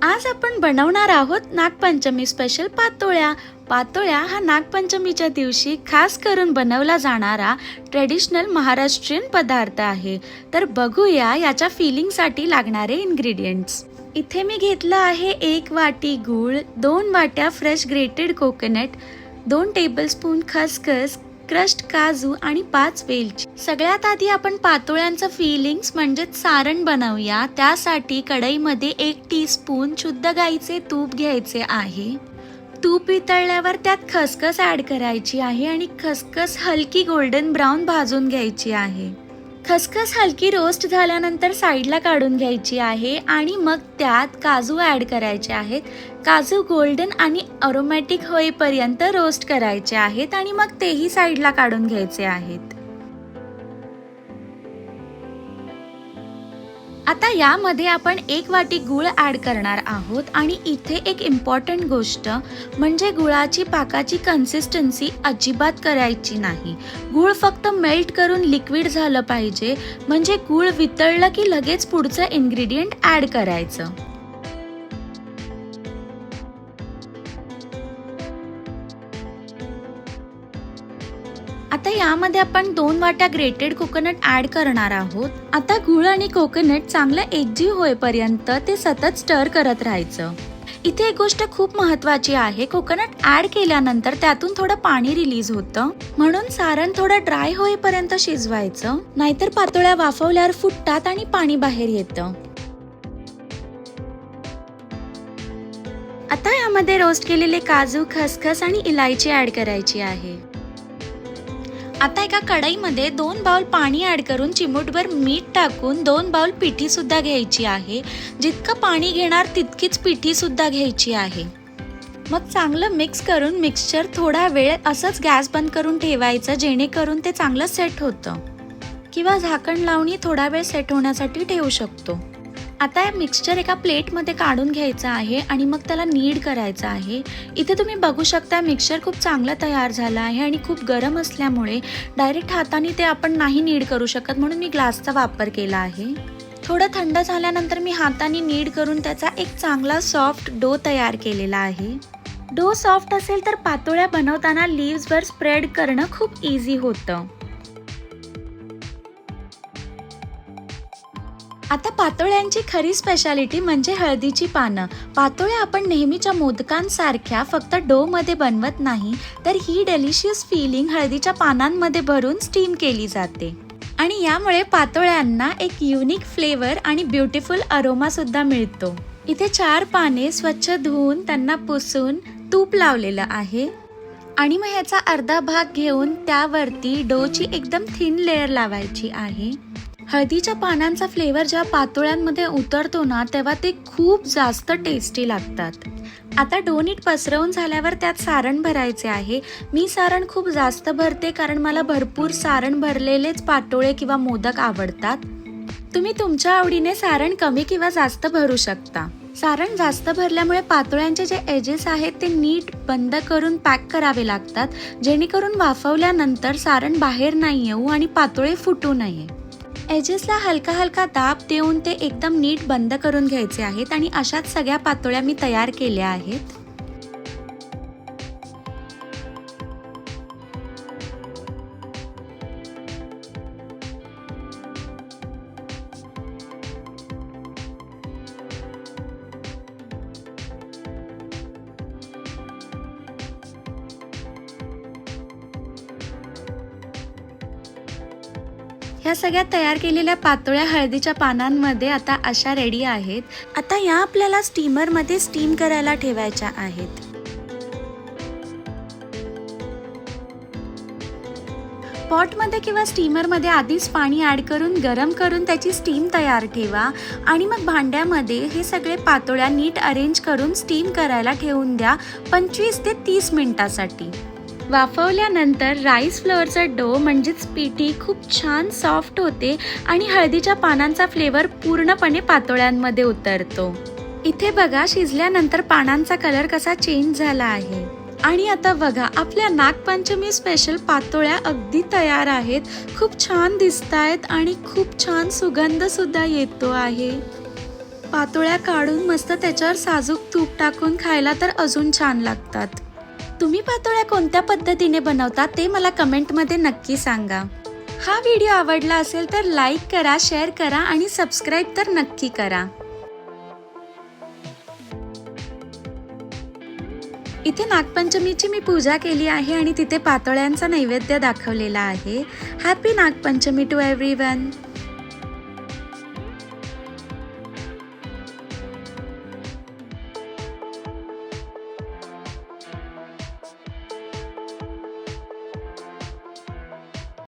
आज आपण बनवणार आहोत नागपंचमी स्पेशल पातोळ्या. पातोळ्या हा नागपंचमीच्या दिवशी खास करून बनवला जाणारा ट्रेडिशनल महाराष्ट्रीयन पदार्थ आहे. तर बघूया याच्या फिलिंगसाठी लागणारे इन्ग्रेडियंट्स. इथे मी घेतला आहे 1 वाटी गूळ, 2 वाट्या फ्रेश ग्रेटेड कोकोनट, 2 टेबलस्पून खसखस, क्रश्ड काजू आणि 5 वेलची. सगळ्यात आधी आपण पातोळ्यांचं फिलिंग्स म्हणजे सारण बनवूया. त्यासाठी कढईमध्ये 1 टीस्पून शुद्ध गाईचे तूप घ्यायचे आहे. तूप वितळल्यावर त्यात खसखस ऍड करायची आहे आणि खसखस हलकी गोल्डन ब्राऊन भाजून घ्यायची आहे. खसखस हलकी रोस्ट झाल्यानंतर साईडला काढून घ्यायची आहे आणि मग त्यात काजू ऍड करायचे आहेत. काजू गोल्डन आणि अरोमॅटिक होईपर्यंत रोस्ट करायचे आहेत आणि मग तेही साईडला काढून घ्यायचे आहेत. आता यामध्ये आपण 1 वाटी गूळ ऍड करणार आहोत आणि इथे एक इम्पॉर्टंट गोष्ट म्हणजे गुळाची पाकाची कन्सिस्टन्सी अजिबात करायची नाही. गूळ फक्त मेल्ट करून लिक्विड झालं पाहिजे, म्हणजे गूळ वितळलं की लगेच पुढचं इन्ग्रेडियंट ऍड करायचं. आता यामध्ये आपण 2 वाट्या ग्रेटेड कोकोनट ऍड करणार आहोत. आता गूळ आणि कोकोनट चांगलं एकजीव होईपर्यंत ते सतत स्टर करत राहायचं. इथे एक गोष्ट खूप महत्वाची आहे, कोकोनट ऍड केल्यानंतर त्यातून थोडं पाणी रिलीज होतं, म्हणून सारण थोडं ड्राय होईपर्यंत शिजवायचं, नाहीतर पातोळ्या वाफवल्यावर फुटतात आणि पाणी बाहेर येतं. आता यामध्ये रोस्ट केलेले काजू, खसखस आणि इलायची ऍड करायची आहे. आता एका कढईमध्ये 2 बाउल पाणी ऍड करून चिमूटभर मीठ टाकून 2 बाउल पिठी सुद्धा घ्यायची आहे. जितकं पाणी घेणार तितकीच पिठी सुद्धा घ्यायची आहे. मग चांगलं मिक्स करून मिक्सचर थोडा वेळ असंच गॅस बंद करून ठेवायचं, जेणेकरून ते चांगलं सेट होतं, किंवा झाकण लावून थोडा वेळ सेट होण्यासाठी ठेवू शकतो. आता मिक्सचर एका प्लेटमध्ये काढून घ्यायचं आहे आणि मग त्याला नीड करायचं आहे. इथे तुम्ही बघू शकता मिक्सचर खूप चांगलं तयार झालं आहे आणि खूप गरम असल्यामुळे डायरेक्ट हाताने ते आपण नाही नीड करू शकत, म्हणून मी ग्लासचा वापर केला आहे. थोडं थंड झाल्यानंतर मी हाताने नीड करून त्याचा एक चांगला सॉफ्ट डो तयार केलेला आहे. डो सॉफ्ट असेल तर पातोळ्या बनवताना लीव्सवर स्प्रेड करणं खूप इझी होतं. आता पातोळ्यांची खरी स्पेशालिटी म्हणजे हळदीची पानं. पातोळ्या आपण नेहमीच्या मोदकांसारख्या फक्त डो मध्ये बनवत नाही, तर ही डेलिशियस फिलिंग हळदीच्या पानांमध्ये भरून स्टीम केली जाते आणि यामुळे पातोळ्यांना एक युनिक फ्लेवर आणि ब्युटिफुल अरोमा सुद्धा मिळतो. इथे 4 पाने स्वच्छ धुवून त्यांना पुसून तूप लावलेलं आहे आणि मग ह्याचा अर्धा भाग घेऊन त्यावरती डोची एकदम थिन लेअर लावायची आहे. हळदीच्या पानांचा फ्लेवर जेव्हा पातोळ्यांमध्ये उतरतो ना, तेव्हा ते खूप जास्त टेस्टी लागतात. आता डो नीट पसरवून झाल्यावर त्यात सारण भरायचे आहे. मी सारण खूप जास्त भरते कारण मला भरपूर सारण भरलेलेच पातोळे किंवा मोदक आवडतात. तुम्ही तुमच्या आवडीने सारण कमी किंवा जास्त भरू शकता. सारण जास्त भरल्यामुळे पातोळ्यांचे जे एजेस आहेत ते नीट बंद करून पॅक करावे लागतात, जेणेकरून वाफवल्यानंतर सारण बाहेर नाही येऊ आणि पातोळे फुटू नये. एजेसला हलका हलका दाब देऊन ते एकदम नीट बंद करून घ्यायचे आहेत आणि अशाच सगळ्या पातोळ्या मी तयार केल्या आहेत. ह्या सगळ्या तयार केलेल्या पातोळ्या हळदीच्या पानांमध्ये आता अशा रेडी आहेत. आता या आपल्याला स्टीमरमध्ये स्टीम करायला ठेवायच्या आहेत. पॉटमध्ये किंवा स्टीमरमध्ये आधीच पाणी ऍड करून गरम करून त्याची स्टीम तयार ठेवा आणि मग भांड्यामध्ये हे सगळे पातोळ्या नीट अरेंज करून स्टीम करायला ठेवून द्या 25 ते 30 मिनिटासाठी. वाफवल्यानंतर राईस फ्लोअरचा डो म्हणजेच पिठी खूप छान सॉफ्ट होते आणि हळदीच्या पानांचा फ्लेवर पूर्णपणे पातोळ्यांमध्ये उतरतो. इथे बघा शिजल्यानंतर पानांचा कलर कसा चेंज झाला आहे. आणि आता बघा आपल्या नागपंचमी स्पेशल पातोळ्या अगदी तयार आहेत. खूप छान दिसतायत आणि खूप छान सुगंध सुद्धा येतो आहे. पातोळ्या काढून मस्त त्याच्यावर साजूक तूप टाकून खायला तर अजून छान लागतात. तुम्ही पातोळ्या कोणत्या पद्धतीने बनवता ते मला कमेंटमध्ये नक्की सांगा. हा व्हिडिओ आवडला असेल तर लाईक करा, शेअर करा आणि सबस्क्राईब तर नक्की करा. इथे नागपंचमीची मी पूजा केली आहे आणि तिथे पातोळ्यांचा नैवेद्य दाखवलेला आहे. Happy Nagpanchami to everyone.